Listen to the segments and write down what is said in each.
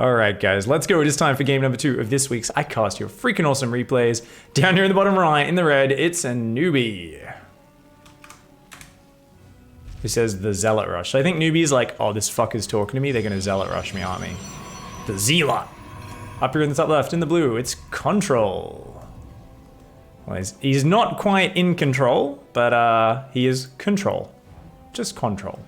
All right, guys, let's go. It is time for game number 2 of this week's I Cast Your Freaking Awesome Replays. Down here in the bottom right, in the red, it's a newbie. Who says the Zealot Rush. So I think newbie's like, oh, this fucker's talking to me. They're going to Zealot Rush me, aren't they? The Zealot. Up here in the top left, in the blue, it's Control. Well, he's not quite in control, but he is Control. Just Control.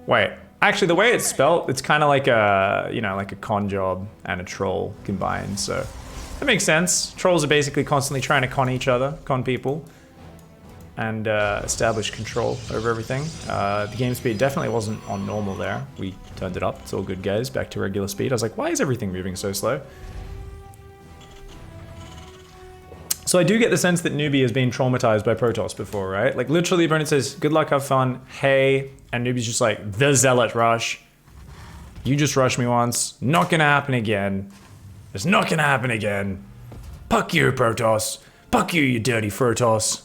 Wait. Actually, the way it's spelt, it's kind of like a, you know, like a con job and a troll combined, so that makes sense. Trolls are basically constantly trying to con each other, con people, and establish control over everything. The game speed definitely wasn't on normal there. We turned it up. It's all good, guys. Back to regular speed. I was like, why is everything moving so slow? So I do get the sense that newbie has been traumatized by Protoss before, right? Like literally, opponent says, good luck, have fun, hey, and newbie's just like, the Zealot Rush. You just rushed me once, not gonna happen again. It's not gonna happen again. Fuck you, Protoss. Fuck you, you dirty Protoss.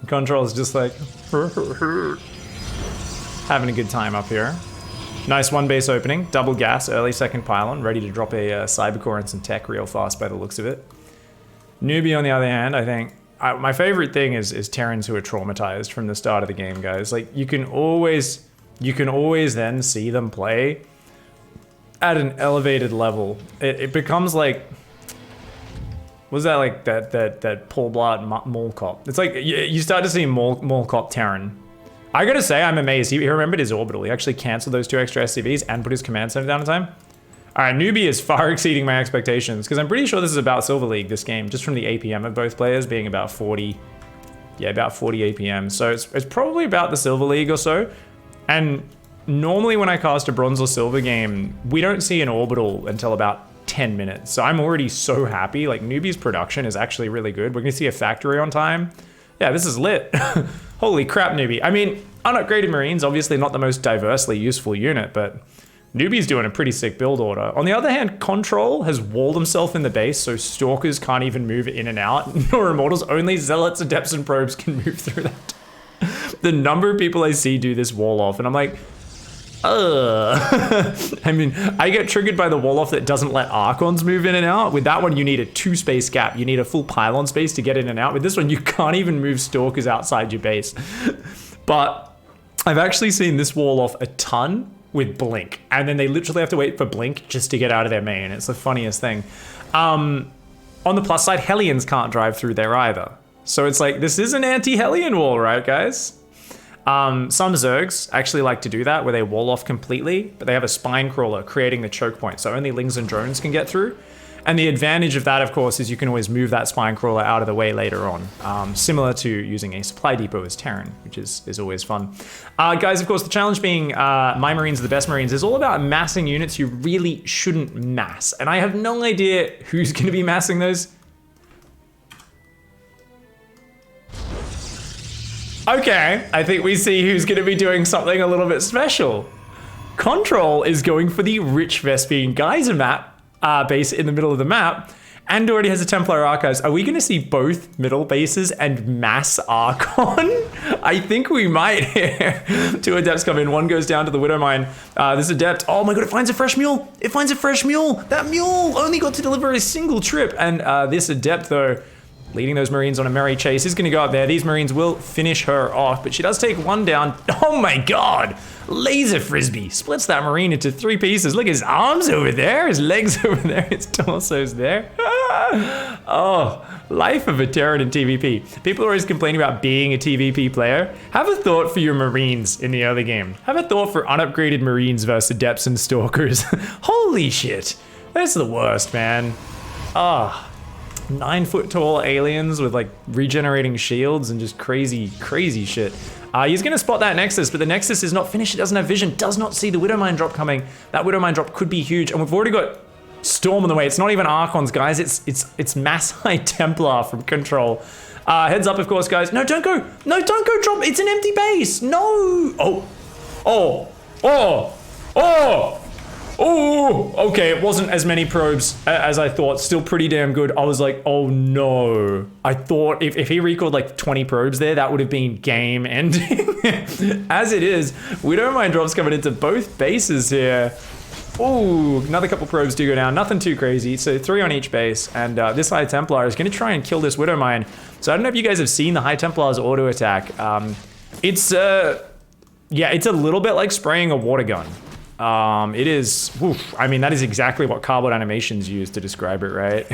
Control's just like, having a good time up here. Nice one base opening, double gas, early second pylon, ready to drop a cybercore and some tech real fast by the looks of it. Newbie, on the other hand, I think, my favorite thing is Terrans who are traumatized from the start of the game, guys. Like, you can always then see them play at an elevated level. It becomes like, was that like that Paul Blart Mall Cop? It's like, you start to see Mall Cop Terran. I gotta say, I'm amazed. He remembered his orbital. He actually canceled those 2 extra SCVs and put his command center down in time. All right, newbie is far exceeding my expectations because I'm pretty sure this is about Silver League, this game, just from the APM of both players being about 40. Yeah, about 40 APM. So it's probably about the Silver League or so. And normally when I cast a Bronze or Silver game, we don't see an orbital until about 10 minutes. So I'm already so happy. Like, newbie's production is actually really good. We're going to see a factory on time. Yeah, this is lit. Holy crap, newbie. I mean, unupgraded Marines, obviously not the most diversely useful unit, but newbie's doing a pretty sick build order. On the other hand, Control has walled himself in the base, so Stalkers can't even move in and out, nor Immortals. Only Zealots, Adepts, and Probes can move through that. The number of people I see do this wall off, and I'm like, I mean, I get triggered by the wall off that doesn't let Archons move in and out. With that one, you need a 2-space gap. You need a full pylon space to get in and out. With this one, you can't even move Stalkers outside your base. But I've actually seen this wall off a ton with Blink, and then they literally have to wait for Blink just to get out of their main. It's the funniest thing. On the plus side, Hellions can't drive through there either. So it's like, this is an anti-Hellion wall, right, guys? Some Zergs actually like to do that, where they wall off completely, but they have a spine crawler creating the choke point, so only Lings and drones can get through. And the advantage of that, of course, is you can always move that spine crawler out of the way later on, similar to using a supply depot as Terran, which is always fun. Guys, of course, the challenge being My Marines are the Best Marines is all about massing units you really shouldn't mass. And I have no idea who's going to be massing those. Okay, I think we see who's going to be doing something a little bit special. Control is going for the Rich Vespine Geyser map. Base in the middle of the map, and already has a Templar Archives. Are we going to see both middle bases and mass Archon? I think we might here. 2 Adepts come in, one goes down to the Widow Mine. This Adept, oh my god, it finds a fresh mule! It finds a fresh mule! That mule only got to deliver a single trip, and this Adept, though, leading those Marines on a merry chase, is going to go up there. These Marines will finish her off, but she does take one down. Oh my god! Laser Frisbee splits that Marine into 3 pieces. Look, his arms over there, his legs over there, his torso's there. Oh, life of a Terran in TVP. People are always complaining about being a TVP player. Have a thought for your Marines in the early game. Have a thought for unupgraded Marines versus Adepts and Stalkers. Holy shit. That's the worst, man. Ah. 9-foot tall aliens with like regenerating shields and just crazy shit. He's gonna spot that Nexus, but the Nexus is not finished. It doesn't have vision, does not see the Widowmine drop coming. That Widowmine drop could be huge, and we've already got Storm on the way. It's not even Archons, guys. It's Mass High Templar from Control. Heads up, of course, guys. No, don't go. No, don't go drop. It's an empty base. No. Oh, okay, it wasn't as many probes as I thought. Still pretty damn good. I was like, oh no. I thought if he recalled like 20 probes there, that would have been game ending. As it is, we don't mind drops coming into both bases here. Oh, another couple probes do go down. Nothing too crazy. So 3 on each base. And this High Templar is going to try and kill this Widow Mine. So I don't know if you guys have seen the High Templar's auto attack. It's a little bit like spraying a water gun. It is, I mean, that is exactly what Cardboard Animations used to describe it, right?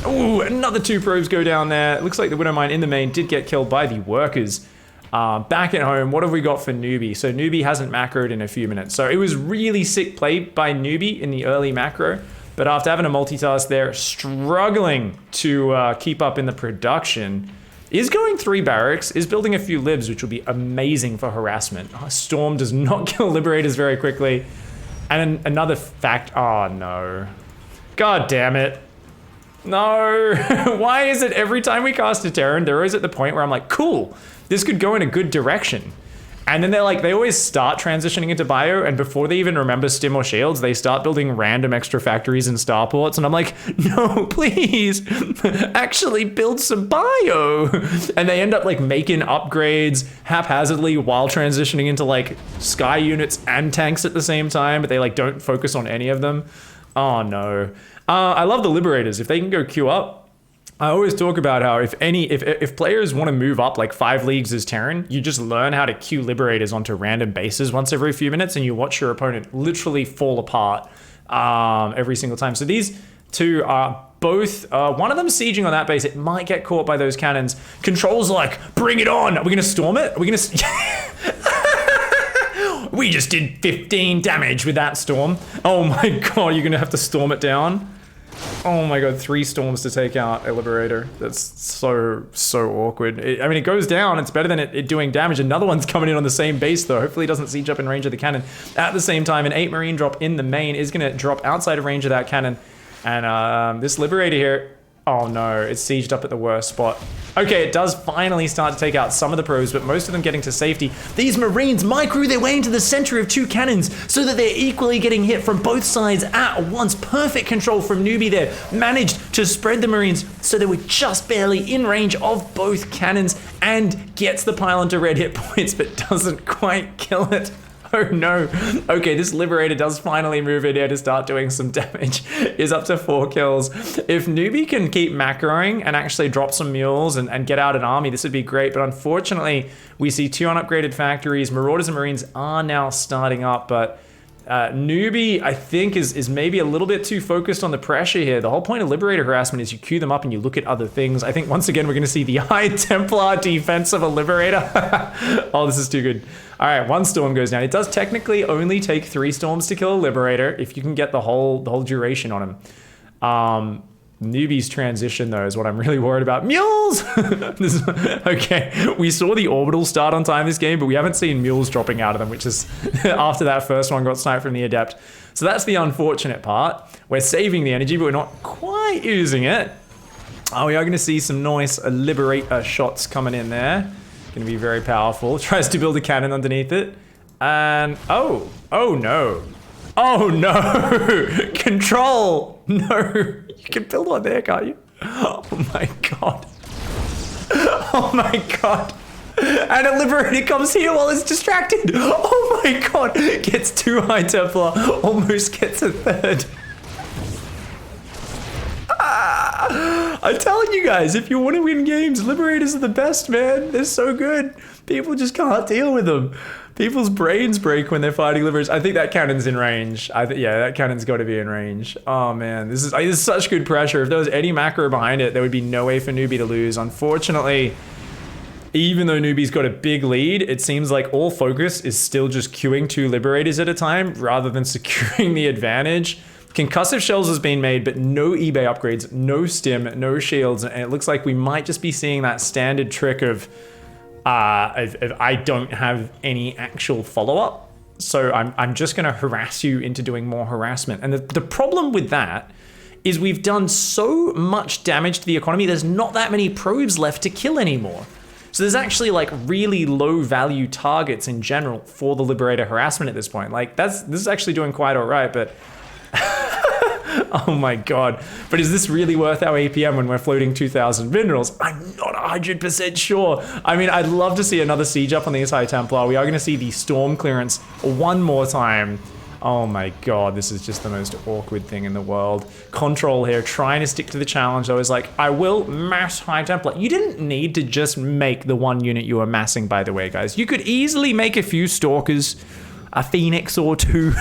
Ooh, another 2 probes go down there. It looks like the Widow Mine in the main did get killed by the workers. Back at home, what have we got for Newbie? So Newbie hasn't macroed in a few minutes. So it was really sick play by Newbie in the early macro, but after having a multitask there, struggling to keep up in the production, is going 3 barracks, is building a few libs, which will be amazing for harassment. Storm does not kill Liberators very quickly. And another fact, oh no. God damn it. No, why is it every time we cast a Terran, they're always at the point where I'm like, cool, this could go in a good direction. And then they're like, they always start transitioning into bio, and before they even remember stim or shields, they start building random extra factories and starports, and I'm like, no, please, actually build some bio. And they end up like making upgrades haphazardly while transitioning into like sky units and tanks at the same time, but they like don't focus on any of them. Oh no. I love the Liberators. If they can go queue up, I always talk about how if players want to move up like 5 leagues as Terran, you just learn how to queue Liberators onto random bases once every few minutes, and you watch your opponent literally fall apart every single time. So these 2 are both, one of them sieging on that base. It might get caught by those cannons. Control's like, bring it on. Are we gonna storm it? Are we gonna? We just did 15 damage with that storm. Oh my god, you're gonna have to storm it down. Oh my god, 3 storms to take out a Liberator. That's so awkward. I mean, it goes down. It's better than it doing damage. Another one's coming in on the same base, though. Hopefully it doesn't siege up in range of the cannon. At the same time, an 8 Marine drop in the main is going to drop outside of range of that cannon. And this Liberator here, oh no, it's sieged up at the worst spot. Okay, it does finally start to take out some of the pros, but most of them getting to safety. These Marines micro their way into the center of 2 cannons so that they're equally getting hit from both sides at once. Perfect control from Newbie there. Managed to spread the Marines so they were just barely in range of both cannons and gets the pylon to red hit points, but doesn't quite kill it. Oh no. Okay, this Liberator does finally move in here to start doing some damage. Is up to 4 kills. If Newbie can keep macroing and actually drop some mules and get out an army, this would be great. But unfortunately, we see 2 unupgraded factories. Marauders and Marines are now starting up, but Newbie, I think, is maybe a little bit too focused on the pressure here. The whole point of Liberator harassment is you queue them up and you look at other things. I think once again, we're going to see the High Templar defense of a Liberator. Oh, this is too good. All right, 1 storm goes down. It does technically only take 3 storms to kill a Liberator if you can get the whole duration on him. Newbie's transition, though, is what I'm really worried about. Mules! Okay, we saw the orbital start on time this game, but we haven't seen mules dropping out of them, which is after that first one got sniped from the Adept. So that's the unfortunate part. We're saving the energy, but we're not quite using it. Oh, we are going to see some nice Liberator shots coming in there. Going to be very powerful. Tries to build a cannon underneath it. And, oh no. Oh no! Control! No! You can build one there, can't you? Oh my god. Oh my god. And a Liberator comes here while it's distracted. Oh my god. Gets 2 High Templar. Almost gets a 3rd. I'm telling you guys, if you want to win games, Liberators are the best, man. They're so good. People just can't deal with them. People's brains break when they're fighting Liberators. I think that cannon's in range. Yeah, that cannon's got to be in range. Oh man, this is such good pressure. If there was any macro behind it, there would be no way for Newbie to lose. Unfortunately, even though Newbie's got a big lead, it seems like all focus is still just queuing 2 Liberators at a time rather than securing the advantage. Concussive shells has been made, but no eBay upgrades, no stim, no shields, and it looks like we might just be seeing that standard trick of I don't have any actual follow-up, so I'm just going to harass you into doing more harassment. And the problem with that is we've done so much damage to the economy, there's not that many probes left to kill anymore. So there's actually like really low value targets in general for the Liberator harassment at this point. Like this is actually doing quite all right, but oh my god. But is this really worth our APM when we're floating 2,000 minerals? I'm not 100% sure. I mean, I'd love to see another siege up on the High Templar. We are going to see the storm clearance one more time. Oh my god, this is just the most awkward thing in the world. Control here, trying to stick to the challenge. I was like, I will mass High Templar. You didn't need to just make the one unit you were massing, by the way, guys. You could easily make a few Stalkers, a Phoenix or two.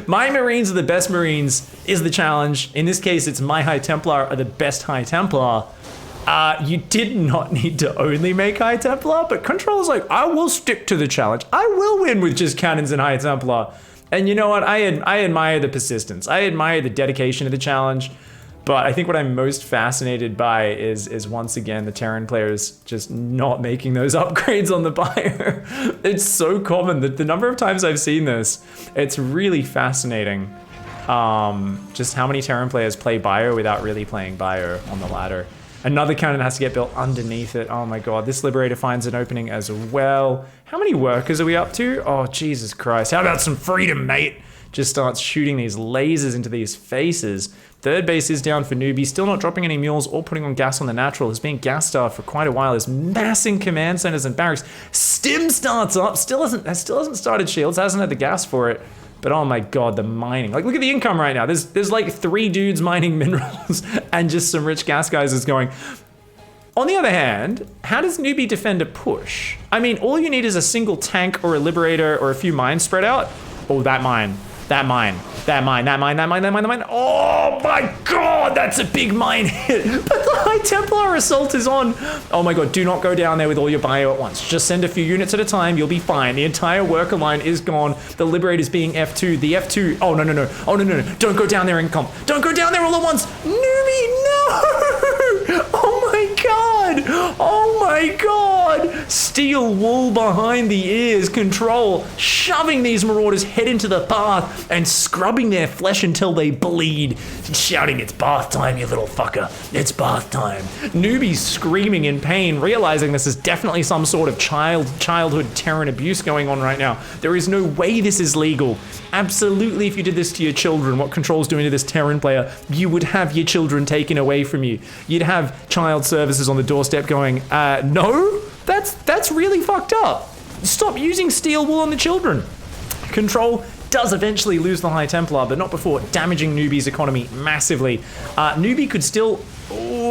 My Marines are the best Marines is the challenge. In this case, it's my High Templar are the best High Templar. You did not need to only make High Templar, but Control's like, I will stick to the challenge. I will win with just cannons and High Templar. And you know what? I admire the persistence. I admire the dedication to the challenge. But I think what I'm most fascinated by is once again, the Terran players just not making those upgrades on the bio. It's so common that the number of times I've seen this, it's really fascinating. Just how many Terran players play bio without really playing bio on the ladder. Another cannon has to get built underneath it. Oh my god, this Liberator finds an opening as well. How many workers are we up to? Oh, Jesus Christ. How about some freedom, mate? Just starts shooting these lasers into these faces. Third base is down for Newbie, still not dropping any mules or putting on gas on the natural. Has been gas starved for quite a while. Is massing command centers and barracks. Stim starts up, still hasn't started shields, hasn't had the gas for it. But oh my god, the mining. Like, look at the income right now. There's like 3 dudes mining minerals and just some rich gas guys is going. On the other hand, how does Newbie defend a push? I mean, all you need is a single tank or a Liberator or a few mines spread out. Oh, that mine. That mine. That mine. That mine. That mine. That mine. That mine. Oh my god, that's a big mine hit. But the High Templar assault is on. Oh my god, do not go down there with all your bio at once. Just send a few units at a time. You'll be fine. The entire worker line is gone. The Liberator's being F2. The F2. Oh, no, no, no. Oh, no, no, no. Don't go down there in comp. Don't go down there all at once. Newbie, no. Oh my god. Oh my god. Steel wool behind the ears. Control. Shoving these Marauders head into the path and scrubbing their flesh until they bleed. Shouting, it's bath time, you little fucker. It's bath time. Newbie's screaming in pain, realizing this is definitely some sort of childhood Terran abuse going on right now. There is no way this is legal. Absolutely, if you did this to your children, what Control's doing to this Terran player, you would have your children taken away from you. You'd have child services on the doorstep going, no? That's really fucked up. Stop using steel wool on the children. Control does eventually lose the High Templar, but not before damaging Newbie's economy massively. Newbie could still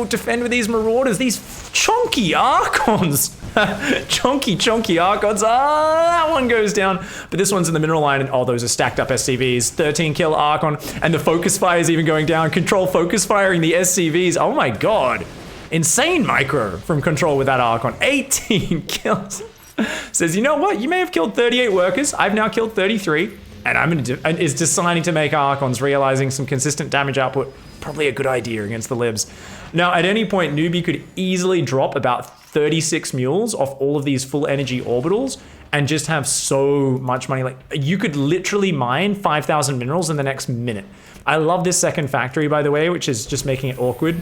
defend with these Marauders, these chonky Archons. chonky Archons. That one goes down. But this one's in the mineral line, and oh, those are stacked up SCVs. 13 kill Archon, and the focus fire is even going down. Control focus firing the SCVs. Oh my god. Insane micro from Control with that Archon. 18 kills. Says, you know what? You may have killed 38 workers. I've now killed 33. And is deciding to make Archons, realizing some consistent damage output, probably a good idea against the Libs. Now, at any point, Newbie could easily drop about 36 mules off all of these full energy orbitals and just have so much money. Like, you could literally mine 5,000 minerals in the next minute. I love this second factory, by the way, which is just making it awkward.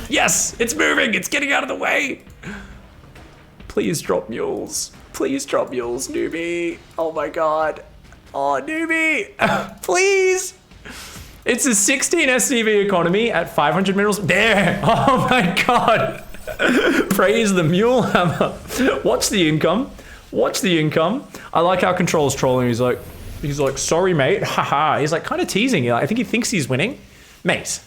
Yes, it's moving. It's getting out of the way. Please drop mules. Please drop mules, Newbie. Oh my god. Oh, Newbie, please. It's a 16 SCV economy at 500 minerals. There, oh my God. Praise the mule hammer. Watch the income, watch the income. I like how Control's trolling. He's like, sorry, mate, haha. He's like kind of teasing you. I think he thinks he's winning. Mate.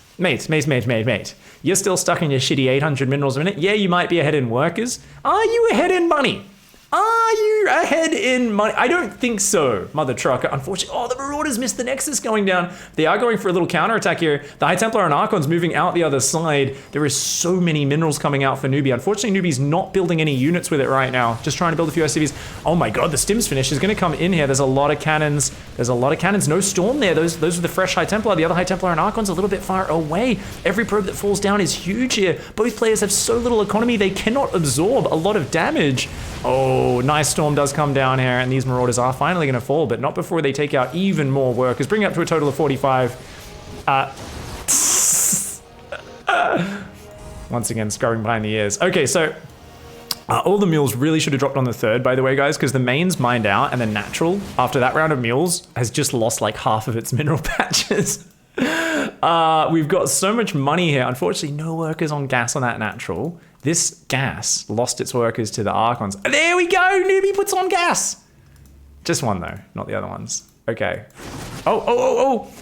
You're still stuck in your shitty 800 minerals a minute. Yeah, you might be ahead in workers. Are you ahead in money? Are you ahead in money? I don't think so, Mother Trucker. Unfortunately, oh, the Marauders missed the Nexus going down. They are going for a little counterattack here. The High Templar and Archon's moving out the other side. There is so many minerals coming out for Newbie. Unfortunately, Newbie's not building any units with it right now. Just trying to build a few SCVs. Oh my God, the Stims finish is going to come in here. There's a lot of cannons. No Storm there. Those are the fresh High Templar. The other High Templar and Archon's a little bit far away. Every probe that falls down is huge here. Both players have so little economy, they cannot absorb a lot of damage. Oh, nice Storm does come down here, and these Marauders are finally going to fall, but not before they take out even more workers, bring it up to a total of 45. Once again, scrubbing behind the ears. Okay, so all the mules really should have dropped on the third, by the way, guys, because the main's mined out, and the natural, after that round of mules, has just lost like half of its mineral patches. We've got so much money here. Unfortunately, no workers on gas on that natural. This gas lost its workers to the Archons. There we go! Newbie puts on gas! Just one, though, not the other ones. Okay.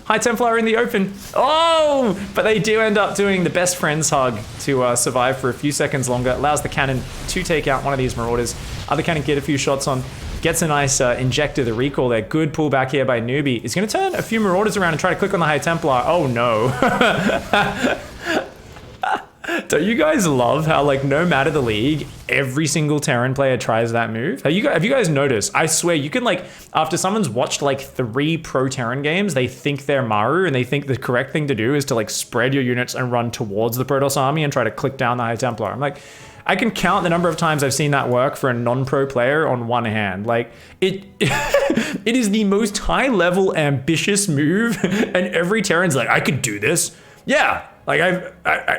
High Templar in the open. Oh, but they do end up doing the best friends hug to survive for a few seconds longer. Allows the cannon to take out one of these Marauders. Other cannon get a few shots on. Gets a nice injector, the recall there. Good pullback here by Newbie. He's going to turn a few Marauders around and try to click on the High Templar. Oh no. Don't you guys love how, like, no matter the league, every single Terran player tries that move? Have you guys noticed? I swear, you can, like, after someone's watched, like, 3 pro Terran games, they think they're Maru, and they think the correct thing to do is to, like, spread your units and run towards the Protoss army and try to click down the High Templar. I'm like, I can count the number of times I've seen that work for a non-pro player on one hand. Like, it is the most high-level, ambitious move, and every Terran's like, I could do this. Yeah. Like,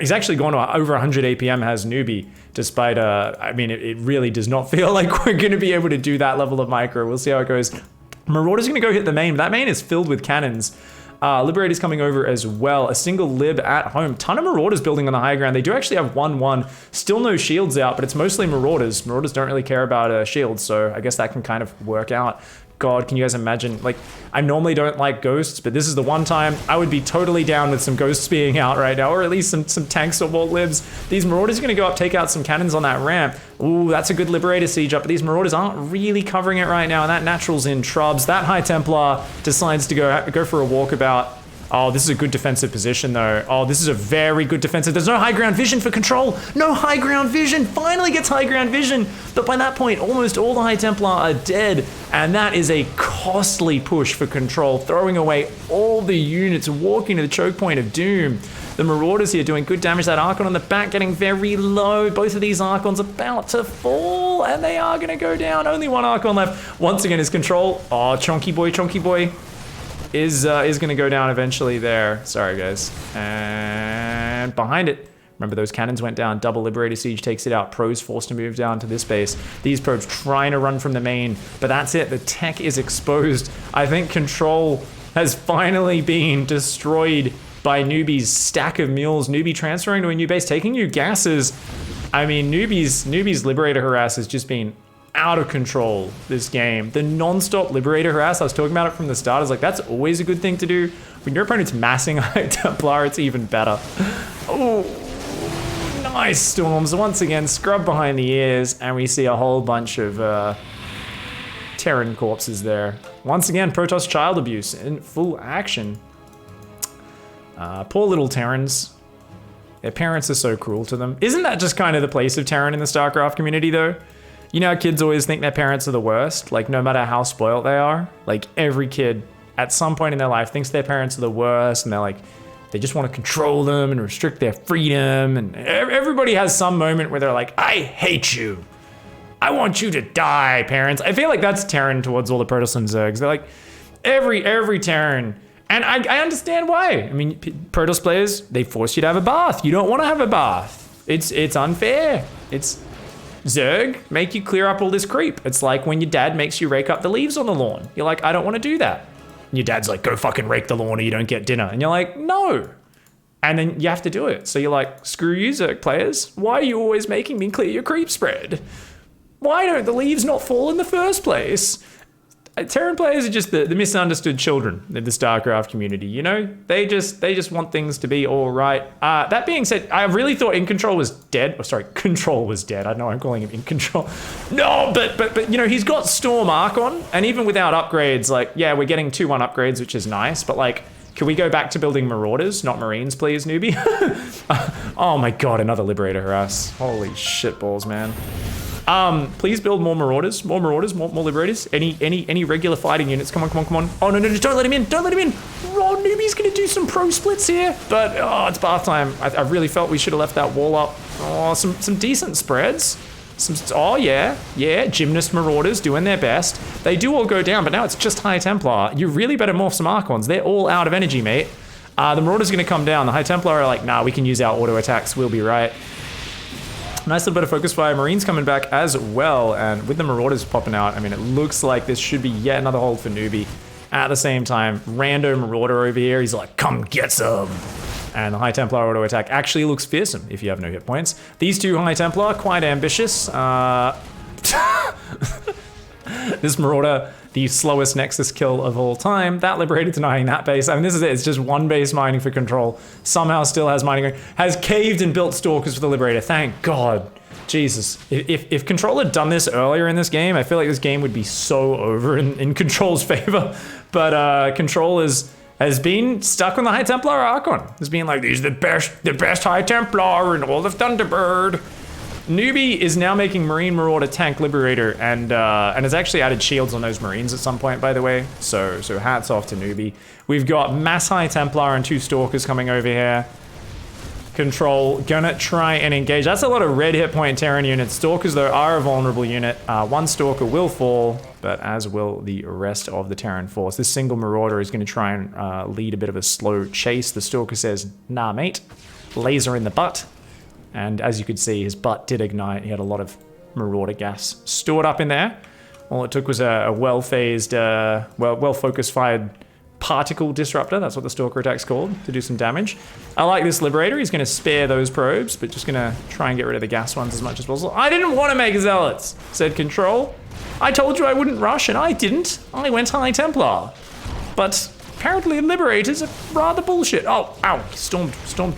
he's actually gone to over 100 APM has Newbie, despite, I mean, it really does not feel like we're going to be able to do that level of micro. We'll see how it goes. Marauder's going to go hit the main. That main is filled with cannons. Liberator's coming over as well. A single Lib at home. Ton of Marauders building on the high ground. They do actually have 1-1. Still no shields out, but it's mostly Marauders. Marauders don't really care about shields, so I guess that can kind of work out. God, can you guys imagine? Like, I normally don't like ghosts, but this is the one time I would be totally down with some ghosts being out right now, or at least some tanks or Vault Libs. These Marauders are going to go up, take out some cannons on that ramp. Ooh, that's a good Liberator siege up, but these Marauders aren't really covering it right now, and that Natural's in Trubs. That High Templar decides to go for a walkabout. Oh, this is a good defensive position, though. Oh, this is a very good defensive. There's no high ground vision for control. No high ground vision. Finally gets high ground vision. But by that point, almost all the High Templar are dead. And that is a costly push for control, throwing away all the units, walking to the choke point of doom. The Marauders here doing good damage. That Archon on the back getting very low. Both of these Archons about to fall, and they are going to go down. Only one Archon left. Once again, is control. Oh, Chonky Boy. Is going to go down eventually there. Sorry, guys. And behind it, remember those cannons went down. Double Liberator Siege takes it out. Pros forced to move down to this base. These probes trying to run from the main, but that's it. The tech is exposed. I think control has finally been destroyed by Newbie's stack of mules. Newbie transferring to a new base, taking new gases. I mean, Newbie's Liberator harass has just been out of control this game. The non-stop Liberator harass, I was talking about it from the start, is like, that's always a good thing to do. When your opponent's massing High Templar, it's even better. Oh, nice Storms. Once again, scrub behind the ears, and we see a whole bunch of Terran corpses there. Once again, Protoss child abuse in full action. Poor little Terrans. Their parents are so cruel to them. Isn't that just kind of the place of Terran in the StarCraft community, though? You know how kids always think their parents are the worst? Like, no matter how spoiled they are, like, every kid at some point in their life thinks their parents are the worst, and they're like, they just want to control them and restrict their freedom, and everybody has some moment where they're like, I hate you. I want you to die, parents. I feel like that's Terran towards all the Protoss and Zergs. They're like, every Terran. And I understand why. I mean, Protoss players, they force you to have a bath. You don't want to have a bath. It's unfair. It's Zerg, make you clear up all this creep. It's like when your dad makes you rake up the leaves on the lawn. You're like, I don't want to do that. And your dad's like, go fucking rake the lawn or you don't get dinner. And you're like, no. And then you have to do it. So you're like, screw you, Zerg players. Why are you always making me clear your creep spread? Why don't the leaves not fall in the first place? Terran players are just the misunderstood children of the StarCraft community, you know? They just want things to be all right. That being said, I really thought In Control was dead. Oh, sorry, Control was dead. I know I'm calling him In Control. No, but you know, he's got Storm Archon, and even without upgrades, like, yeah, we're getting 2-1 upgrades, which is nice, but like, can we go back to building Marauders, not Marines, please, newbie? Oh my God, another Liberator harass. Holy shitballs, man. Please build more Marauders, more Liberators. Any regular fighting units. Come on. Oh, no, don't let him in. Oh, Newbie's gonna do some pro splits here. But, oh, it's bath time. I really felt we should have left that wall up. Oh, some decent spreads. Oh, yeah. Gymnast Marauders doing their best. They do all go down, but now it's just High Templar. You really better morph some Archons. They're all out of energy, mate. The Marauders gonna come down. The High Templar are like, nah, we can use our auto attacks. We'll be right. Nice little bit of focus fire. Marines coming back as well. And with the Marauders popping out, I mean, it looks like this should be yet another hold for Newbie. At the same time, rando Marauder over here. He's like, come get some. And the High Templar auto attack actually looks fearsome if you have no hit points. These two High Templar, quite ambitious. This Marauder, the slowest Nexus kill of all time. That Liberator denying that base. I mean, this is it. It's just one base mining for Control. Somehow still has mining. Has caved and built Stalkers for the Liberator. Thank God. Jesus. If Control had done this earlier in this game, I feel like this game would be so over in Control's favor. But Control has been stuck on the High Templar Archon. Has been like, he's the best High Templar in all of Thunderbird. Newbie is now making Marine Marauder tank Liberator and has actually added shields on those Marines at some point, by the way. So hats off to Newbie. We've got mass High Templar and 2 Stalkers coming over here. Control gonna try and engage. That's a lot of red hit point Terran units. Stalkers though are a vulnerable unit. 1 Stalker will fall, but as will the rest of the Terran force. This single Marauder is gonna try and lead a bit of a slow chase. The Stalker says, nah mate, laser in the butt. And as you could see, his butt did ignite. He had a lot of Marauder gas stored up in there. All it took was a well-phased, well-focused fired particle disruptor. That's what the Stalker attack's called, to do some damage. I like this Liberator. He's going to spare those probes, but just going to try and get rid of the gas ones as much as possible. I didn't want to make Zealots, said Control. I told you I wouldn't rush, and I didn't. I went High Templar. But apparently Liberators are rather bullshit. Oh, ow. He stormed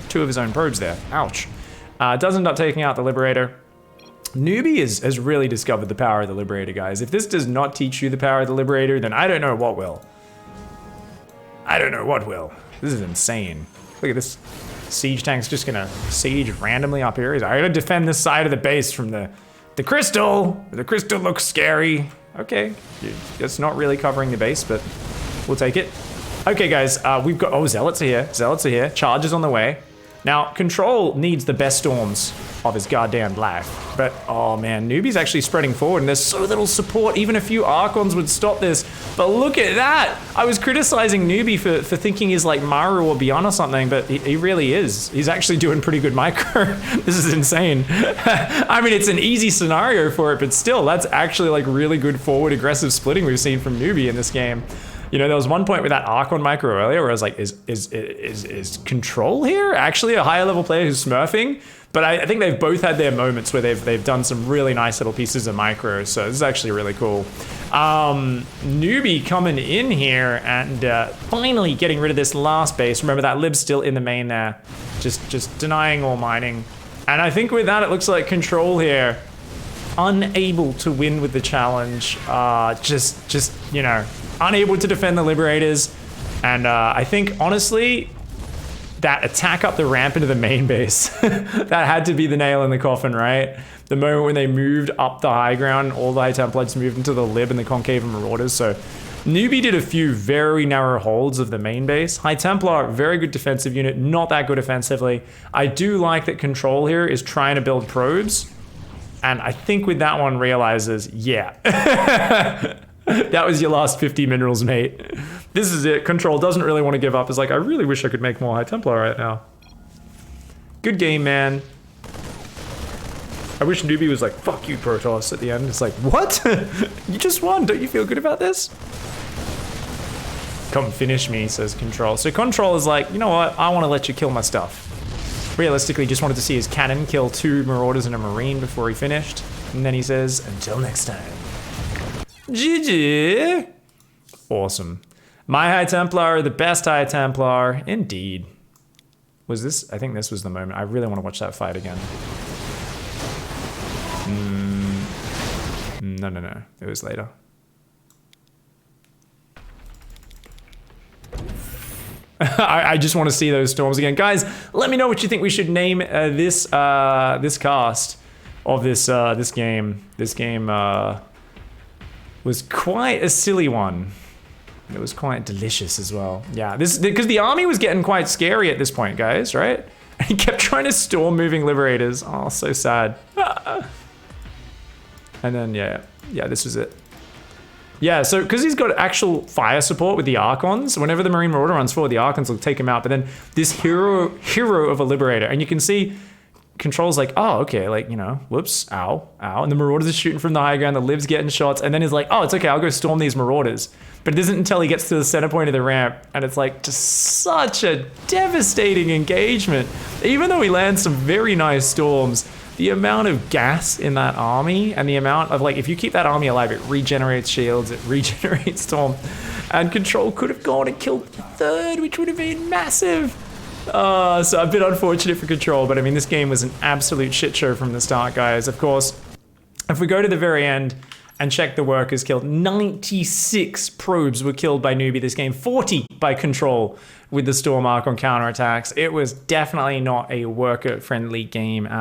2 of his own probes there. Ouch. Does end up taking out the Liberator. Newbie has really discovered the power of the Liberator, guys. If this does not teach you the power of the Liberator, then I don't know what will. I don't know what will. This is insane. Look at this. Siege tank's just gonna siege randomly up here. He's like, I gotta defend this side of the base from the crystal. The crystal looks scary. Okay, it's not really covering the base, but we'll take it. Okay, guys, we've got, Zealots are here. Zealots are here. Charges on the way. Now, Control needs the best storms of his goddamn life. But, oh man, Newbie's actually spreading forward and there's so little support. Even a few Archons would stop this. But look at that! I was criticizing Newbie for thinking he's like Maru or Beyond or something, but he really is. He's actually doing pretty good micro. This is insane. I mean, it's an easy scenario for it, but still, that's actually like really good forward aggressive splitting we've seen from Newbie in this game. You know, there was one point with that Archon micro earlier where I was like, is Control here actually a higher level player who's smurfing? But I think they've both had their moments where they've done some really nice little pieces of micro, so this is actually really cool. Newbie coming in here and finally getting rid of this last base. Remember that Lib's still in the main there, just denying all mining. And I think with that, it looks like Control here, unable to win with the challenge, just you know, unable to defend the Liberators. And I think, honestly, that attack up the ramp into the main base, that had to be the nail in the coffin, right? The moment when they moved up the high ground, all the High Templars moved into the Lib and the Concave and Marauders. So Newbie did a few very narrow holds of the main base. High Templar, very good defensive unit, not that good offensively. I do like that Control here is trying to build probes. And I think with that one realizes, yeah. That was your last 50 minerals, mate. This is it. Control doesn't really want to give up. It's like, I really wish I could make more High Templar right now. Good game, man. I wish Newbie was like, fuck you, Protoss, at the end. It's like, what? You just won. Don't you feel good about this? Come finish me, says Control. So Control is like, you know what? I want to let you kill my stuff. Realistically, just wanted to see his cannon kill 2 Marauders and a Marine before he finished. And then he says, until next time. GG. Awesome. My High Templar, the best High Templar, indeed. Was this? I think this was the moment. I really want to watch that fight again. No. It was later. I just want to see those storms again. Guys, let me know what you think we should name this cast of this game. This game was quite a silly one. It was quite delicious as well. Yeah, because the army was getting quite scary at this point, guys, right? And he kept trying to storm moving Liberators. Oh, so sad. And then, yeah, this was it. Yeah, so because he's got actual fire support with the Archons, whenever the Marine Marauder runs forward, the Archons will take him out. But then this hero of a Liberator, and you can see Control's like, oh, okay, like, you know, whoops, ow. And the Marauders are shooting from the high ground, the Liv's getting shots, and then he's like, oh, it's okay, I'll go storm these Marauders. But it isn't until he gets to the center point of the ramp, and it's like just such a devastating engagement. Even though he lands some very nice storms, the amount of gas in that army and the amount of, like, if you keep that army alive, it regenerates shields, it regenerates storm, and Control could have gone and killed the third, which would have been massive. So a bit unfortunate for Control, but I mean, this game was an absolute shit show from the start, guys. Of course, if we go to the very end and check the workers killed, 96 probes were killed by Newbie this game, 40 by Control with the Storm arc on counterattacks. It was definitely not a worker-friendly game at